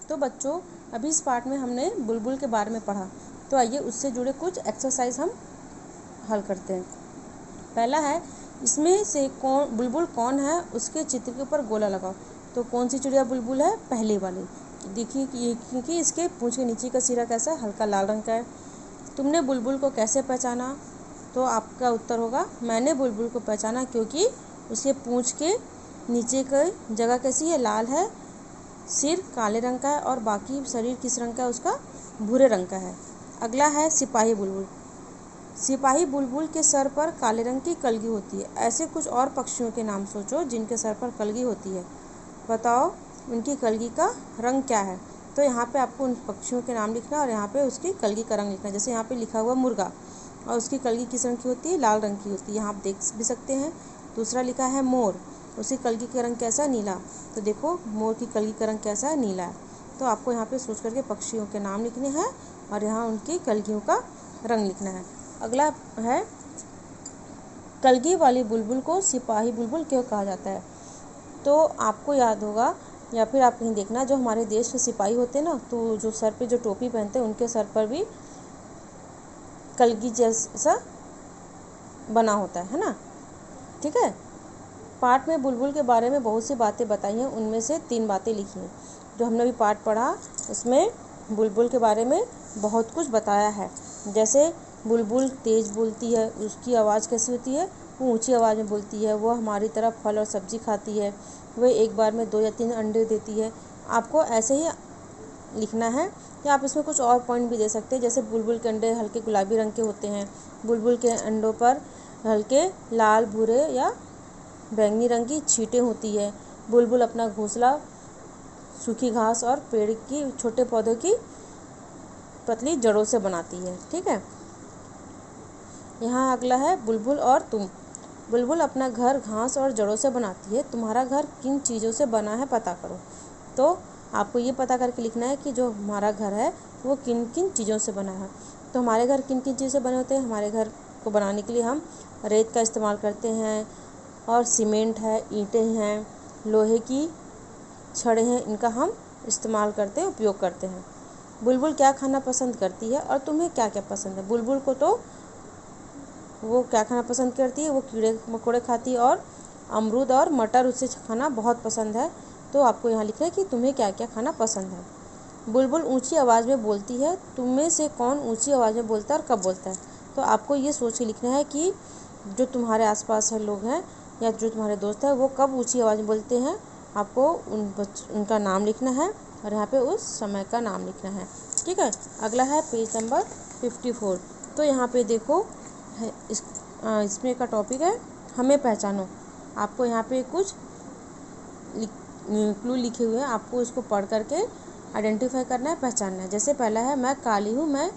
तो बच्चों अभी इस पार्ट में हमने बुलबुल के बारे में पढ़ा, तो आइए उससे जुड़े कुछ एक्सरसाइज हम हल करते हैं। पहला है, इसमें से बुलबुल कौन है उसके चित्र के ऊपर गोला लगाओ। तो कौन सी चिड़िया बुलबुल है? पहली वाली। देखिए कि क्योंकि इसके पूंछ के नीचे का सिरा कैसा है? हल्का लाल रंग का है। तुमने बुलबुल को कैसे पहचाना? तो आपका उत्तर होगा, मैंने बुलबुल को पहचाना क्योंकि उसके पूंछ के नीचे की जगह कैसी है? लाल है, सिर काले रंग का है और बाकी शरीर किस रंग का है? उसका भूरे रंग का है। अगला है सिपाही बुलबुल। सिपाही बुलबुल के सर पर काले रंग की कलगी होती है। ऐसे कुछ और पक्षियों के नाम सोचो जिनके सर पर कलगी होती है, बताओ उनकी कलगी का रंग क्या है। तो यहाँ पे आपको उन पक्षियों के नाम लिखना और यहाँ पे उसकी कलगी का रंग लिखना। जैसे यहाँ पे लिखा हुआ मुर्गा, और उसकी कलगी किस रंग की होती है? लाल रंग की होती है, यहाँ आप देख भी सकते हैं। दूसरा लिखा है मोर, उसकी कलगी का रंग कैसा? नीला। तो देखो मोर की कलगी का रंग कैसा है? नीला है। तो आपको यहाँ पे सोच करके पक्षियों के नाम लिखने हैं और यहाँ उनकी कलगियों का रंग लिखना है। अगला है, कलगी वाली बुलबुल को सिपाही बुलबुल क्यों कहा जाता है? तो आपको याद होगा या फिर आप कहीं देखना, जो हमारे देश के सिपाही होते हैं ना, तो जो सर पे जो टोपी पहनते हैं उनके सर पर भी कलगी जैसा बना होता है ना। ठीक है। पाठ में बुलबुल के बारे में बहुत सी बातें बताई हैं, उनमें से 3 बातें लिखी हैं। जो हमने अभी पाठ पढ़ा उसमें बुलबुल के बारे में बहुत कुछ बताया है। जैसे बुलबुल तेज़ बोलती है, उसकी आवाज़ कैसी होती है? वो ऊंची आवाज़ में बोलती है। वो हमारी तरह फल और सब्जी खाती है। वह एक बार में 2 या 3 अंडे देती है। आपको ऐसे ही लिखना है, या आप इसमें कुछ और पॉइंट भी दे सकते हैं। जैसे बुलबुल के अंडे हल्के गुलाबी रंग के होते हैं। बुलबुल के अंडों पर हल्के लाल, भूरे या बैंगनी रंग की छींटें होती है। बुलबुल अपना घोंसला सूखी घास और पेड़ की छोटे पौधों की पतली जड़ों से बनाती है। ठीक है। यहाँ अगला है, बुलबुल और तुम। बुलबुल अपना घर घास और जड़ों से बनाती है। तुम्हारा घर किन चीज़ों से बना है पता करो। तो आपको ये पता करके लिखना है कि जो हमारा घर है वो किन किन चीज़ों से बना है। तो हमारे घर किन किन चीज़ों से बने होते हैं? हमारे घर को बनाने के लिए हम रेत का इस्तेमाल करते हैं, और सीमेंट है, ईंटें हैं, लोहे की छड़ें हैं, इनका हम इस्तेमाल करते हैं, उपयोग करते हैं। बुलबुल क्या खाना पसंद करती है और तुम्हें क्या क्या पसंद है? बुलबुल को तो वो क्या खाना पसंद करती है? वो कीड़े मकोड़े खाती है और अमरूद और मटर उसे खाना बहुत पसंद है। तो आपको यहाँ लिखना है कि तुम्हें क्या क्या खाना पसंद है। बुलबुल ऊंची आवाज़ में बोलती है। तुम में से कौन ऊंची आवाज़ में बोलता है और कब बोलता है? तो आपको ये सोच के लिखना है कि जो तुम्हारे आसपास है लोग हैं या जो तुम्हारे दोस्त हैं वो कब ऊंची आवाज़ में बोलते हैं। आपको उनका नाम लिखना है और यहाँ पे उस समय का नाम लिखना है। ठीक है। अगला है पेज नंबर 54। तो यहाँ पे देखो है इसमें का टॉपिक है, हमें पहचानो। आपको यहाँ पे कुछ क्लू लिखे हुए हैं, आपको इसको पढ़ करके आइडेंटिफाई करना है, पहचानना है। जैसे पहला है, मैं काली हूँ। मैं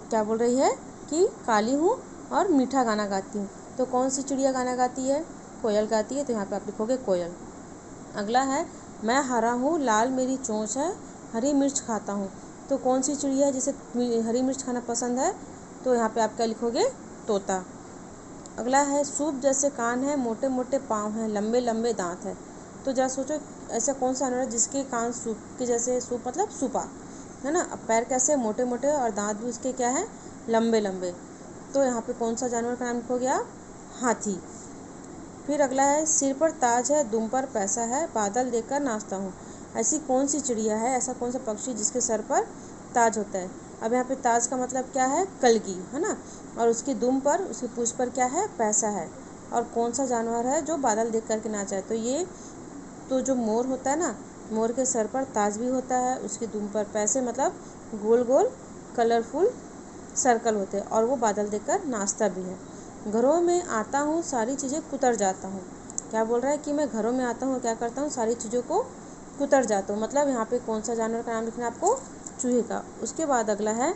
क्या बोल रही है कि काली हूँ और मीठा गाना गाती हूँ। तो कौन सी चिड़िया गाना गाती है? कोयल गाती है। तो यहाँ पे आप लिखोगे कोयल। अगला है, मैं हरा हूँ, लाल मेरी चोंच है, हरी मिर्च खाता हूँ। तो कौन सी चिड़िया है जिसे हरी मिर्च खाना पसंद है? तो यहाँ पे आप क्या लिखोगे? तोता। अगला है, सूप जैसे कान है, मोटे मोटे पाँव हैं, लंबे लंबे दांत है। तो जरा सोचो, ऐसा कौन सा जानवर है जिसके कान सूप के जैसे? सूप मतलब सूपा है ना। अब पैर कैसे? मोटे मोटे और दांत भी उसके क्या है? लंबे लंबे। तो यहाँ पे कौन सा जानवर का नाम लिखोगे आप? हाथी। फिर अगला है, सिर पर ताज है, दुम पर पैसा है, बादल देखकर नाचता हूँ। ऐसी कौन सी चिड़िया है, ऐसा कौन सा पक्षी जिसके सर पर ताज होता है? अब यहाँ पे ताज का मतलब क्या है? कलगी है ना। और उसकी दुम पर, उसकी पूंछ पर क्या है? पैसा है। और कौन सा जानवर है जो बादल देख करके नाचा है? तो ये तो जो मोर होता है ना, मोर के सर पर ताज भी होता है, उसकी दुम पर पैसे मतलब गोल गोल कलरफुल सर्कल होते हैं, और वो बादल देखकर नाचता भी है। घरों में आता हूँ, सारी चीज़ें कुतर जाता हूँ। क्या बोल रहा है कि मैं घरों में आता हूँ, क्या करता हूँ? सारी चीज़ों को कुतर जाता हूँ। मतलब यहाँ पे कौन सा जानवर का नाम लिखना है आपको? चूहे का। उसके बाद अगला है,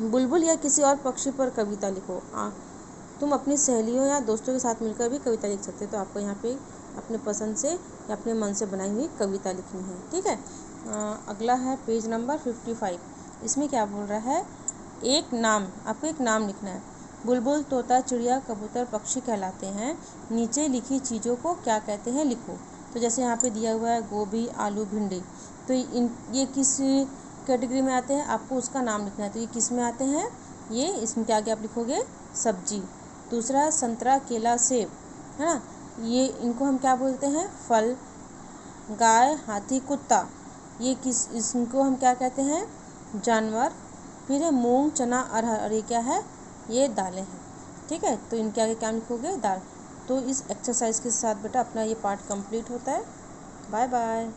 बुलबुल या किसी और पक्षी पर कविता लिखो। तुम अपनी सहेलियों या दोस्तों के साथ मिलकर भी कविता लिख सकते हो। तो आपको यहाँ पे अपने पसंद से या अपने मन से बनाई हुई कविता लिखनी है। ठीक है। अगला है पेज नंबर 55। इसमें क्या बोल रहा है? एक नाम, आपको एक नाम लिखना है। बुलबुल, तोता, चिड़िया, कबूतर, पक्षी कहलाते हैं। नीचे लिखी चीज़ों को क्या कहते हैं? लिखो। तो जैसे यहाँ पे दिया हुआ है गोभी, आलू, भिंडी, तो ये किस कैटेगरी में आते हैं, आपको उसका नाम लिखना है। तो ये किस में आते हैं, ये इसमें क्या आगे आप लिखोगे सब्जी। दूसरा संतरा, केला, सेब, है ना, ये इनको हम क्या बोलते हैं, फल। गाय, हाथी, कुत्ता, ये इनको हम क्या कहते हैं, जानवर। फिर है मूंग, चना, अरहर, और ये क्या है, ये दालें हैं। ठीक है, तो इनके आगे क्या लिखोगे, दाल। तो इस एक्सरसाइज के साथ बेटा अपना ये पार्ट कंप्लीट होता है। Bye bye.